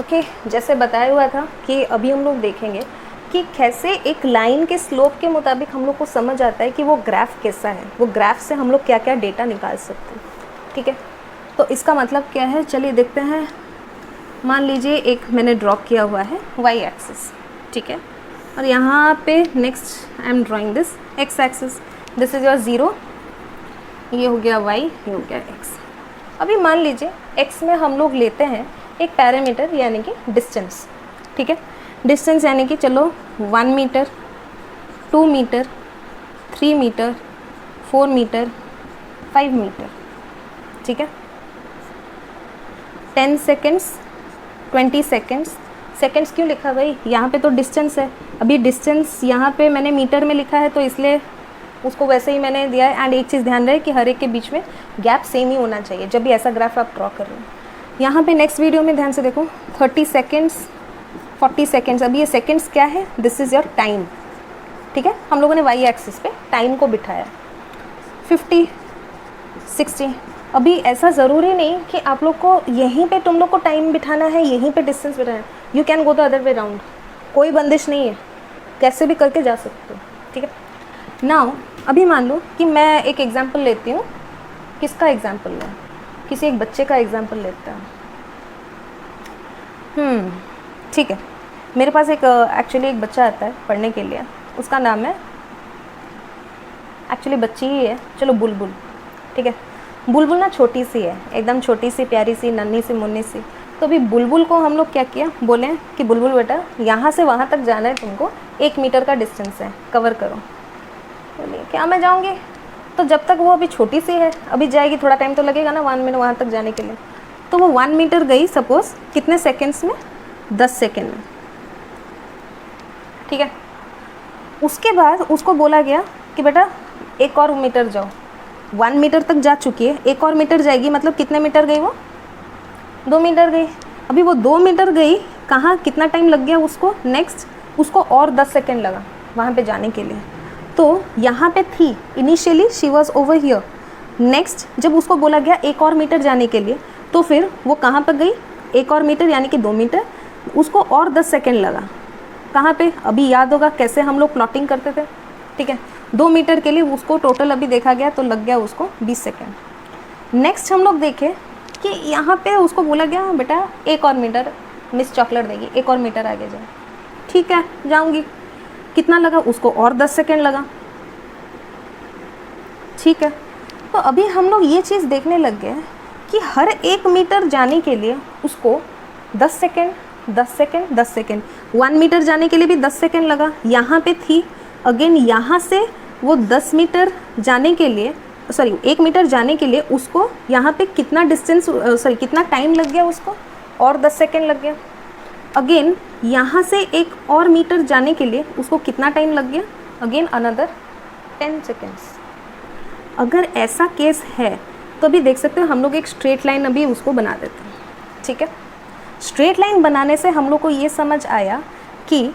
Okay जैसे बताया हुआ था कि अभी हम लोग देखेंगे कि कैसे एक लाइन के स्लोप के मुताबिक हम लोग को समझ आता है कि वो ग्राफ कैसा है, वो ग्राफ से हम लोग क्या क्या डेटा निकाल सकते हैं। ठीक है, तो इसका मतलब क्या है, चलिए देखते हैं। मान लीजिए एक मैंने ड्रॉ किया हुआ है वाई एक्सिस, ठीक है, और यहाँ पे next I am drawing this x axis, this is your 0, ये हो गया y, ये हो गया x। अभी मान लीजिए x में हम लोग लेते हैं एक पैरामीटर यानी कि डिस्टेंस। ठीक है, डिस्टेंस यानी कि चलो 1 metre, 2 metre, 3 metre, 4 metre, 5 metre. ठीक है, 10 सेकेंड्स, 20 सेकेंड्स। सेकेंड्स क्यों लिखा भाई, यहाँ पे तो डिस्टेंस है, अभी डिस्टेंस यहाँ पे मैंने मीटर में लिखा है तो इसलिए उसको वैसे ही मैंने दिया है। एंड एक चीज़ ध्यान रहे कि हर एक के बीच में गैप सेम ही होना चाहिए जब भी ऐसा ग्राफ आप ड्रॉ कर रहे हो। यहाँ पे नेक्स्ट वीडियो में ध्यान से देखो, 30 सेकेंड्स, 40 सेकेंड्स। अभी ये सेकेंड्स क्या है, दिस इज़ योर टाइम। ठीक है, हम लोगों ने वाई एक्सिस पे टाइम को बिठाया। 50, 60। अभी ऐसा ज़रूरी नहीं कि आप लोग को यहीं पे तुम लोग को टाइम बिठाना है, यहीं पे डिस्टेंस बिठाना है। You can go the other way round, कोई बंदिश नहीं है, कैसे भी करके जा सकते हो। ठीक है, नाउ अभी मान लो कि मैं एक एग्जांपल लेती हूँ। किसका एग्जांपल लें, किसी एक बच्चे का एग्जांपल लेते हैं। ठीक है, मेरे पास एक एक्चुअली एक बच्चा आता है पढ़ने के लिए, उसका नाम है, एक्चुअली बच्ची ही है, चलो बुलबुल। ठीक है, बुलबुल ना छोटी सी है, एकदम छोटी सी प्यारी सी नन्ही सी मुन्नी सी। तो अभी बुलबुल को हम लोग क्या किया, बोले कि बुलबुल बेटा यहाँ से वहाँ तक जाना है, तुमको 1 मीटर का डिस्टेंस है, कवर करो। बोलिए क्या मैं जाऊँगी, तो जब तक वो अभी छोटी सी है, अभी जाएगी, थोड़ा टाइम तो लगेगा ना 1 मिनट वहाँ तक जाने के लिए। तो वो 1 मीटर गई सपोज़ कितने सेकेंड्स में, 10 सेकेंड में। ठीक है, उसके बाद उसको बोला गया कि बेटा 1 और मीटर जाओ। 1 मीटर तक जा चुकी है, 1 और मीटर जाएगी, मतलब कितने मीटर गई वो, 2 मीटर गई। अभी वो 2 मीटर गई, कहाँ कितना टाइम लग गया उसको, नेक्स्ट उसको और 10 सेकेंड लगा वहाँ पे जाने के लिए। तो यहाँ पे थी initially she was over here. Next जब उसको बोला गया 1 और मीटर जाने के लिए, तो फिर वो कहाँ पर गई, 1 और मीटर यानी कि 2 मीटर, उसको और 10 सेकेंड लगा। कहाँ पे, अभी याद होगा कैसे हम लोग प्लॉटिंग करते थे। ठीक है, 2 मीटर के लिए उसको टोटल अभी देखा गया तो लग गया उसको 20 सेकेंड। नेक्स्ट हम लोग देखें कि यहाँ पे उसको बोला गया बेटा 1 और मीटर, मिस चॉकलेट देगी, 1 और मीटर आगे जाए। ठीक है, जाऊँगी, कितना लगा उसको और 10 सेकेंड लगा। ठीक है, तो अभी हम लोग ये चीज़ देखने लग गए कि हर 1 मीटर जाने के लिए उसको 10 सेकेंड, 10 सेकेंड, 10 सेकेंड। 1 मीटर जाने के लिए भी 10 सेकेंड लगा, यहाँ पे थी अगेन, यहाँ से वो 10 मीटर जाने के लिए, सॉरी 1 मीटर जाने के लिए उसको यहाँ पे कितना डिस्टेंस, सॉरी कितना टाइम लग गया उसको, और 10 सेकेंड लग गया। अगेन यहाँ से 1 और मीटर जाने के लिए उसको कितना टाइम लग गया, अगेन अनदर 10 सेकेंड्स। अगर ऐसा केस है तो अभी देख सकते हो हम लोग एक स्ट्रेट लाइन अभी उसको बना देते हैं। ठीक है, स्ट्रेट लाइन बनाने से हम लोग को ये समझ आया कि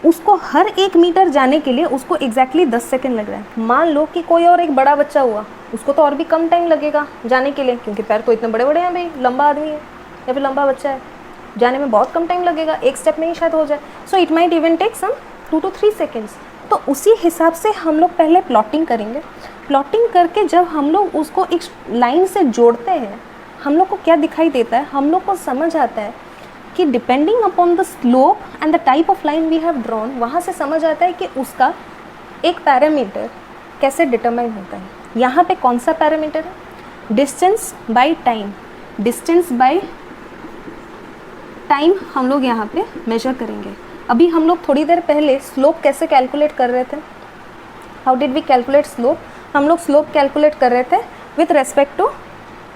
उसको हर 1 मीटर जाने के लिए उसको एग्जैक्टली 10 सेकेंड लग रहा है। मान लो कि कोई और एक बड़ा बच्चा हुआ, उसको तो और भी कम टाइम लगेगा जाने के लिए, क्योंकि पैर तो इतने बड़े बड़े हैं भाई, लंबा आदमी है या फिर लंबा बच्चा है, जाने में बहुत कम टाइम लगेगा, एक स्टेप में ही शायद हो जाए। So it might even take some 2 to 3 seconds. तो उसी हिसाब से हम लोग पहले प्लॉटिंग करेंगे। प्लॉटिंग करके जब हम लोग उसको एक लाइन से जोड़ते हैं, हम लोग को क्या दिखाई देता है, हम लोग को समझ आता है कि depending upon the slope and the type of line we have drawn, वहाँ से समझ आता है कि उसका एक पैरामीटर कैसे डिटरमाइन होता है। यहाँ पे कौन सा पैरामीटर है, distance by time. Distance by time हम लोग यहाँ पे मेजर करेंगे। अभी हम लोग थोड़ी देर पहले स्लोप कैसे कैलकुलेट कर रहे थे, how did we calculate slope, हम लोग स्लोप कैलकुलेट कर रहे थे with respect to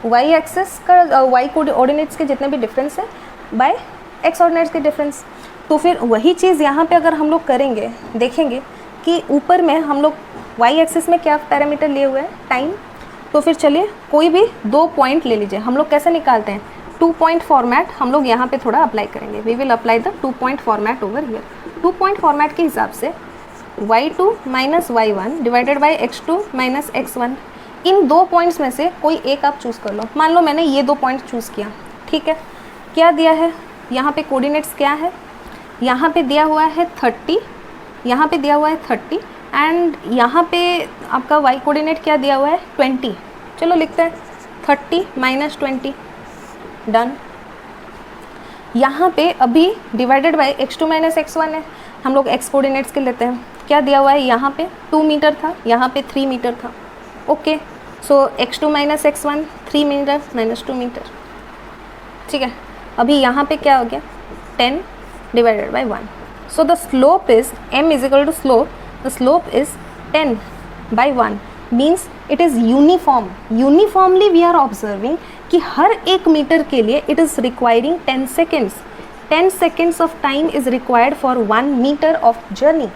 Y axis का, वाई कोऑर्डिनेट्स के जितने भी डिफरेंस है बाय एक्स ऑर्डिनेट्स के डिफरेंस। तो फिर वही चीज़ यहाँ पे अगर हम लोग करेंगे, देखेंगे कि ऊपर में हम लोग वाई एक्सेस में क्या पैरामीटर लिए हुए हैं, टाइम। तो फिर चलिए कोई भी 2 पॉइंट ले लीजिए। हम लोग कैसे निकालते हैं, 2 पॉइंट फॉर्मेट हम लोग यहाँ पे थोड़ा अप्लाई करेंगे। We will apply the 2 point format over here. 2 point format के हिसाब से y2 minus y1 divided by x2 minus x1, इन 2 पॉइंट्स में से कोई एक आप चूज़ कर लो। मान लो मैंने ये 2 पॉइंट चूज़ किया, ठीक है, क्या दिया है, यहाँ पे कोऑर्डिनेट्स क्या है, यहाँ पे दिया हुआ है 30, यहाँ पे दिया हुआ है 30 एंड यहाँ पे आपका y कोऑर्डिनेट क्या दिया हुआ है 20। चलो लिखते हैं 30 - 20, डन। यहाँ पे अभी डिवाइडेड बाय x2 - x1 है, हम लोग x कोऑर्डिनेट्स के लेते हैं। क्या दिया हुआ है, यहाँ पे 2 मीटर था, यहाँ पे 3 मीटर था। ओके, सो x2 - x1 3 मीटर - 2 मीटर, ठीक है। अभी यहाँ पे क्या हो गया 10 divided by 1, so the slope is m is equal to slope, the slope is 10 by 1 means it is uniform. Uniformly we are observing कि हर 1 मीटर के लिए it is requiring 10 seconds. 10 seconds of time is required for 1 metre of journey.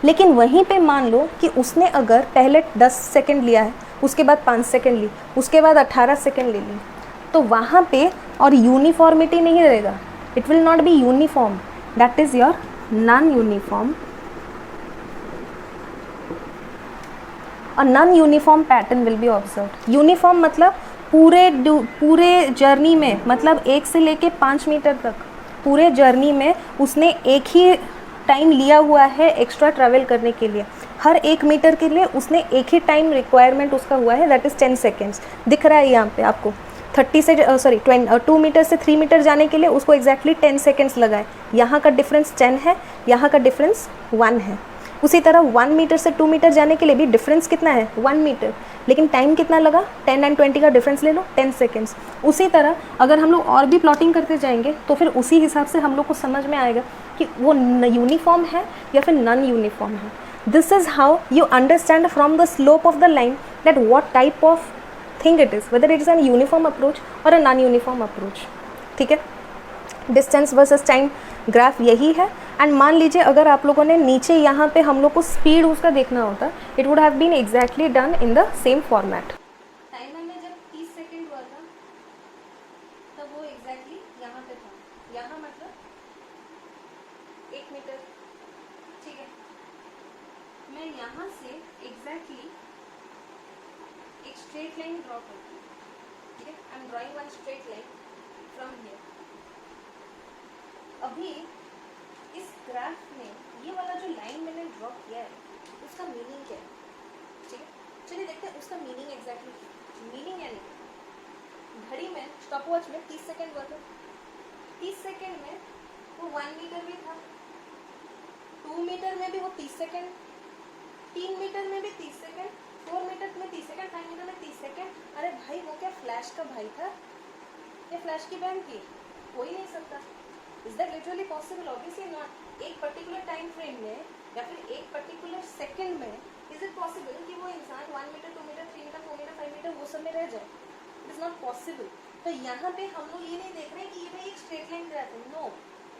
लेकिन वहीं पे मान लो कि उसने अगर पहले 10 सेकेंड लिया है, उसके बाद 5 सेकेंड ली, उसके बाद 18 सेकेंड ले ली, तो वहाँ पे और यूनिफॉर्मिटी नहीं रहेगा, it will not be uniform, that is your non uniform. और non uniform pattern will be observed. Uniform मतलब पूरे जर्नी में, मतलब 1 से लेके 5 मीटर तक पूरे जर्नी में उसने एक ही टाइम लिया हुआ है एक्स्ट्रा ट्रैवल करने के लिए। हर 1 मीटर के लिए उसने एक ही टाइम रिक्वायरमेंट उसका हुआ है, दैट इज़ 10 सेकेंड्स। दिख रहा है यहाँ पे आपको 2 मीटर से 3 मीटर जाने के लिए उसको एग्जैक्टली 10 सेकेंड्स लगाए। यहाँ का डिफरेंस 10 है, यहाँ का डिफरेंस 1 है। उसी तरह 1 मीटर से 2 मीटर जाने के लिए भी डिफरेंस कितना है 1 मीटर, लेकिन टाइम कितना लगा 10 और 20 का डिफरेंस ले लो 10 सेकेंड्स। उसी तरह अगर हम लोग और भी प्लॉटिंग करते जाएंगे तो फिर उसी हिसाब से हम लोग को समझ में आएगा कि वो यूनिफॉर्म है या फिर नॉन यूनिफॉर्म है। This is how you understand from the slope of the line that what type of thing it is, whether it is an uniform approach और अ नॉन यूनिफॉर्म अप्रोच। ठीक है, distance versus time graph यही है। And मान लीजिए अगर आप लोगों ने नीचे यहाँ पे हम लोग को स्पीड उसका देखना होता, it would have been exactly done in the same format. Timer में जब 30 सेकेंड हुआ था तब वो एग्जैक्टली यहाँ पे था, यहाँ मतलब 1 मीटर। ठीक है, मैं यहाँ से एग्जैक्टली एक स्ट्रेट लाइन ड्रॉ करती हूँ। ठीक है, I am drawing one straight line from here. अभी इस ग्राफ में ये वाला जो लाइन मैंने ड्रॉ किया है उसका मीनिंग क्या है? ठीक है, चलिए देखते हैं उसका मीनिंग एग्जैक्टली। मीनिंग यानी घड़ी में स्टॉप वॉच में 30 सेकेंड हुआ था, 30 सेकेंड में वो 1 मीटर भी था, 2 मीटर में भी वो 30 सेकेंड, 3 मीटर में भी 30 सेकेंड, 4 मीटर में 30 सेकेंड, 5 मीटर में 30 सेकेंड। अरे भाई वो क्या फ्लैश का भाई था या फ्लैश की बहन थी? हो ही नहीं सकता। Is that literally possible? Obviously not। एक पर्टिकुलर टाइम फ्रेम में या फिर एक पर्टिकुलर सेकंड में is it possible कि वो इंसान 1 metre, 2 metre, 3 metre, 4 metre, 5 metre वो सब में रह जाए? It is not possible। तो यहाँ पे हम लोग ये नहीं देख रहे कि ये भाई एक स्ट्रेट लाइन ग्राफ है, no,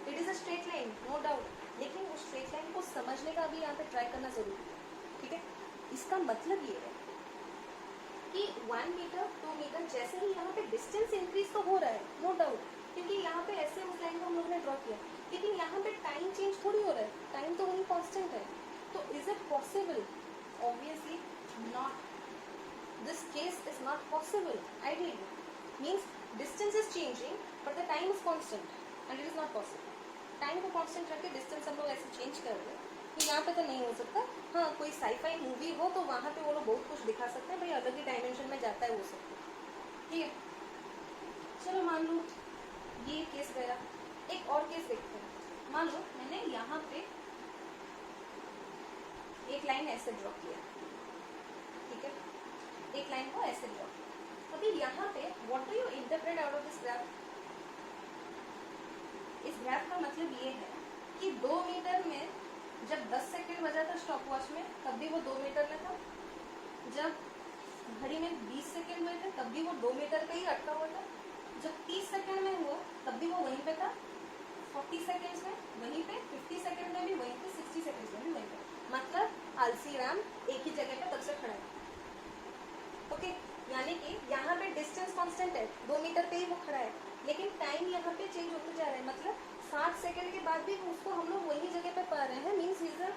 it is a straight line, no doubt. लेकिन उस स्ट्रेट लाइन को समझने का भी यहाँ पे ट्राई करना जरूरी है। ठीक है, इसका मतलब ये है कि 1 मीटर, 2 मीटर जैसे ही यहाँ पे डिस्टेंस इंक्रीज तो हो रहा है, नो डाउट, क्योंकि यहाँ पे ऐसे उस लाइन को हम लोग ने ड्रॉ किया, लेकिन यहाँ पे टाइम चेंज थोड़ी हो रहा है, टाइम तो वही कांस्टेंट है। तो is it possible? Obviously not. This case is not possible ideally, means distance is changing but the time is constant and it is not possible. Time को कांस्टेंट रख के डिस्टेंस हम लोग ऐसे चेंज कर रहे हैं, तो यहाँ पे तो नहीं हो सकता। हाँ, कोई साईफाई मूवी हो तो वहाँ पे वो लोग बहुत कुछ दिखा सकते हैं, भाई अलग ही डायमेंशन में जाता है वो सब। ठीक है, चलो मान लो ये केस गया। एक और केस देखते हैं। मान लो मैंने यहाँ पे एक लाइन ऐसे ड्रॉ किया, ठीक है, एक लाइन को ऐसे ड्रॉ किया। अभी यहाँ पे what do you interpret out of this graph? इस ग्राफ का मतलब ये है कि 2 मीटर में जब 10 सेकेंड बजा था स्टॉप वॉच में तब भी वो 2 मीटर में था, जब घड़ी में 20 सेकेंड हुए थे तब भी वो 2 मीटर पे ही अटका हुआ था, जब 30 सेकेंड में हुआ तब भी वो वहीं पे था, 40 सेकेंड्स में वहीं पे, 50 सेकेंड में भी वहीं पे, 60 सेकेंड्स में भी वहीं पे। मतलब आलसी राम एक ही जगह पे तब से खड़ा है। ओके, यानी कि यहाँ पे डिस्टेंस कांस्टेंट है, 2 मीटर पे ही वो खड़ा है, लेकिन टाइम यहाँ पे चेंज होते जा रहा है। मतलब 60 सेकेंड के बाद भी उसको हम लोग वही जगह पे पा रहे हैं, means he is a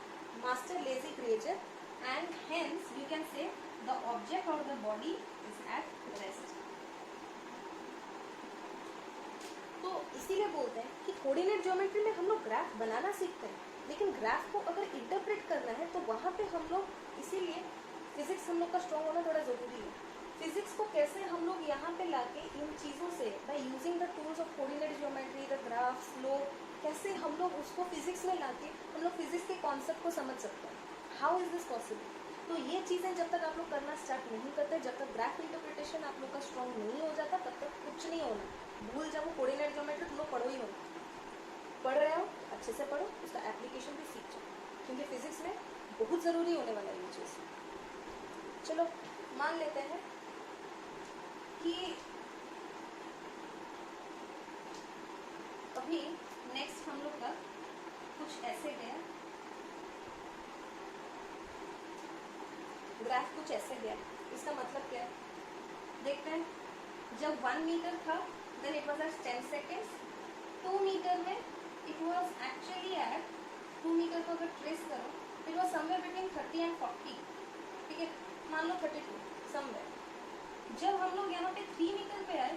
master lazy creature and hence you can say the object और the body is at rest. तो इसीलिए बोलते हैं कि कोऑर्डिनेट ज्योमेट्री में हम लोग ग्राफ बनाना सीखते हैं, लेकिन ग्राफ को अगर इंटरप्रेट करना है तो वहाँ पे हम लोग, इसीलिए फिजिक्स हम लोग का स्ट्रॉन्ग होना थोड़ा ज़रूरी है। फिजिक्स को कैसे हम लोग यहाँ पे लाके इन चीज़ों से, by using the tools of coordinate geometry, the graph, slope, कैसे हम लोग उसको फिजिक्स में लाके हम लोग फिजिक्स के कॉन्सेप्ट को समझ सकते हैं। How is this possible? तो ये चीज़ें जब तक आप लोग करना स्टार्ट नहीं करते, जब तक ग्राफ इंटरप्रिटेशन आप लोग का स्ट्रॉन्ग नहीं हो जाता, तब तक कुछ नहीं होना। भूल जाओ कोऑर्डिनेट ज्योमेट्री, तुम लोग पढ़ो ही होना, पढ़ रहे हो अच्छे से पढ़ो, उसका एप्लीकेशन भी सीख जाओ, क्योंकि फिजिक्स में बहुत ज़रूरी होने वाला है ये चीज़। चलो मान लेते हैं कि अभी नेक्स्ट हम लोग का कुछ ऐसे गया, ग्राफ कुछ ऐसे गया। इसका मतलब क्या है देखते हैं। जब 1 मीटर था then it was at 10 seconds. 2 metre में it was actually at, 2 metre को अगर ट्रेस करो it was somewhere between 30 and 40, ठीक है, मान लो 32 समवेयर। जब हम लोग यहाँ पे 3 मीटर पे आए,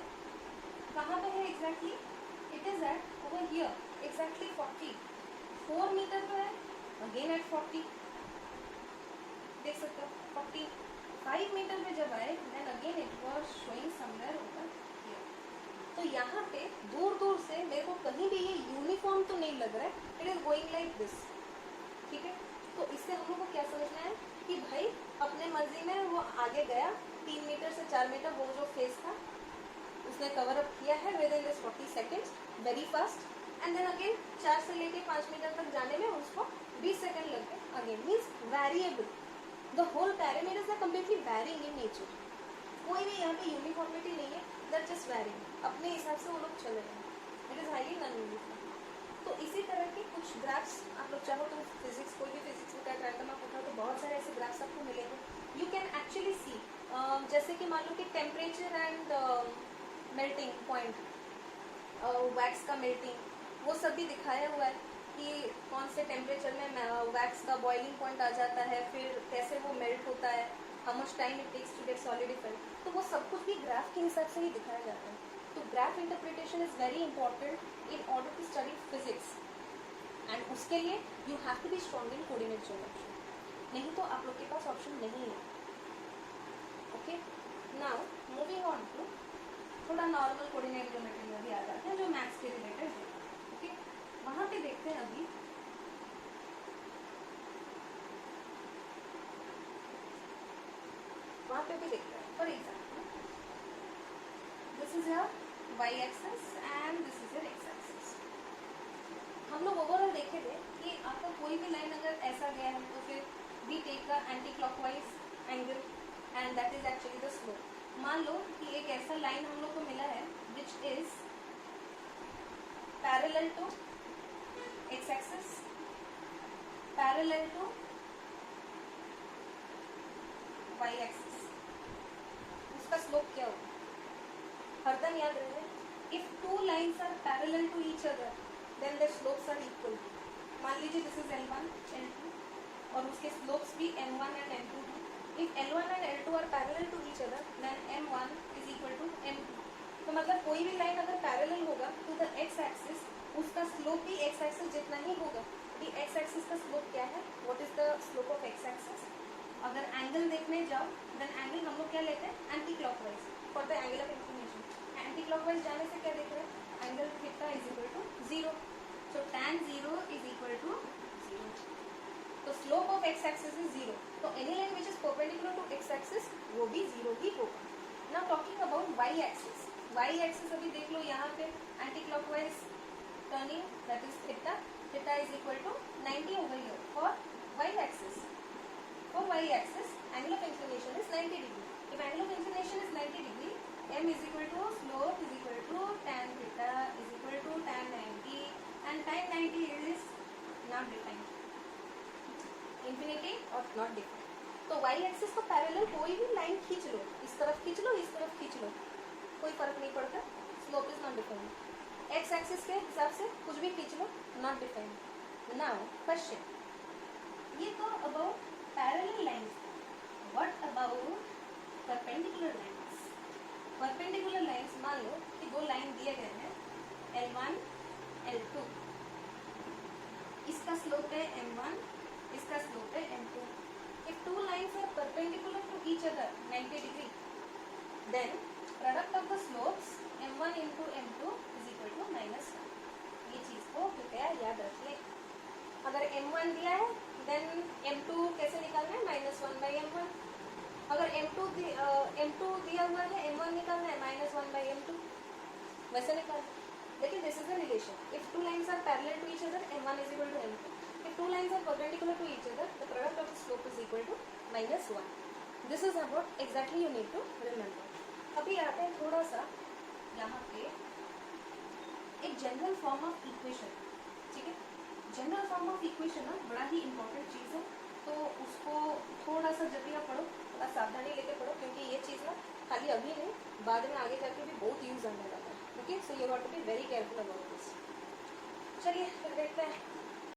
कहाँ पे है exactly? It is at over here exactly 40। 4 metre पे है अगेन एट 40, देख सकते हो 40। 5 मीटर पे जब आए then again it was showing somewhere over here. तो यहाँ पे दूर दूर से मेरे को कहीं भी ये यूनिफॉर्म तो नहीं लग रहा है, it is going like this, ठीक है। तो इससे हम लोग को क्या समझना है कि भाई अपने मर्जी में वो आगे गया, 3 मीटर से 4 मीटर वो जो फेस था उसने कवर अप किया है within this 40 seconds, very fast. And then again 4 से लेके 5 मीटर तक जाने में उसको 20 सेकेंड लग गए, again means variable. The whole parameters are completely varying in nature. कोई भी यहाँ पे यूनिफॉर्मिटी नहीं है, दैट जस्ट वैरिंग, अपने हिसाब से वो लोग चले रहे हैं, it is highly non uniform. तो इसी तरह के कुछ ग्राफ्स आप लोग चाहो तो फिजिक्स, कोई भी फिजिक्स का डायग्राम आप उठाओ तो बहुत सारे ऐसे ग्राफ्स आपको मिलेंगे। यू कैन एक्चुअली सी, जैसे कि मान लो कि temperature and melting point, wax का मेल्टिंग, वो सब भी दिखाया हुआ है कि कौन से टेम्परेचर में वैक्स का बॉइलिंग पॉइंट आ जाता है, फिर कैसे वो मेल्ट होता है, how much time it takes to get solidified. तो वो सब कुछ भी ग्राफ के हिसाब से ही दिखाया जाता है। तो graph interpretation is very important in order to study physics, and उसके लिए you have to be strong in coordinate geometry, नहीं तो आप लोग के पास ऑप्शन नहीं है। Okay, now moving on to थोड़ा नॉर्मल कोऑर्डिनेट ज्योमेट्री में भी आ जाते हैं जो मैथ्स के रिलेटेड है। ओके, वहाँ पे देखते हैं अभी वहाँ पे भी देखते हैं। For example this is your y axis and this is your x axis. हम लोग ओवरऑल देखे थे कि आपका कोई भी लाइन अगर ऐसा गया है तो फिर we take the anticlockwise angle and that is actually the slope. मान लो कि एक ऐसा लाइन हम लोग को मिला है which is parallel to x axis, parallel to y axis, उसका स्लोप क्या होगा? हरदम याद रहे, if two lines are parallel to each other then their slopes are equal. मान लीजिए दिस इज L1 L2 और उसके स्लोप्स भी M1 एंड M2 हैं। If L1 and L2 are parallel to each other then M1 is equal to M2। तो मतलब कोई भी लाइन अगर पैरेलल होगा टू द x एक्सिस, उसका स्लोप भी x एक्सिस जितना ही होगा। अभी x एक्सिस का स्लोप क्या है? What is the slope of x axis? अगर एंगल देखने जाओ देन एंगल हम लोग क्या लेते हैं? Anticlockwise for the angle of inclination. Anticlockwise जाने से क्या देख रहे हैं? Angle theta is equal to 0। So tan 0 is equal to 0। तो slope of x axis is 0। तो any line which is perpendicular to x axis वो भी 0 ही होगा। Now talking about y axis. y axis अभी देख लो यहाँ पे anticlockwise turning that is theta, theta is equal to 90 over here for y axis. For y axis, angle of inclination is 90 degree. If angle of inclination is 90 degree, m is equal to slope is equal to tan theta is equal to tan 90, and tan 90 is not defined, infinity or not defined. तो y axis को parallel कोई भी line खींच लो, इस तरफ खींच लो, इस तरफ खींच लो, कोई फर्क नहीं पड़ता, slope is not defined. x axis के हिसाब से कुछ भी खींच लो, नॉट डिफाइंड। नाउ क्वेश्चन, ये तो about parallel lines, what about perpendicular lines? Perpendicular lines मान लो कि दो लाइन दिए गए हैं L1 स्लोप है m1, इसका स्लोप है m2. If two lines are perpendicular to each other 90 degree, then product of the slopes m1 into m2 is equal to -1. ये चीज़ को कृपया याद रखिए. अगर m1 दिया है देन m2 कैसे निकालना है, -1/m1. अगर m2 दिया हुआ है, m1 निकालना है -1/m2, वैसे निकाल. लेकिन this is the relation. If two lines are parallel to each other m1 is equal to m2. If two lines are perpendicular to each other, the product of the slope is equal to -1. This is what exactly you need to remember. अभी आते हैं थोड़ा सा यहाँ पे एक general form of equation. ठीक है, जनरल फॉर्म ऑफ इक्वेशन ना बड़ा ही इंपॉर्टेंट चीज़ है, तो उसको थोड़ा सा जब भी आप पढ़ो थोड़ा सावधानी लेके पढ़ो, क्योंकि ये चीज़ ना खाली अभी नहीं, बाद में आगे जाके भी बहुत यूज आने वाला है. Okay, so you have to be very careful about this. चलिए फिर देखते हैं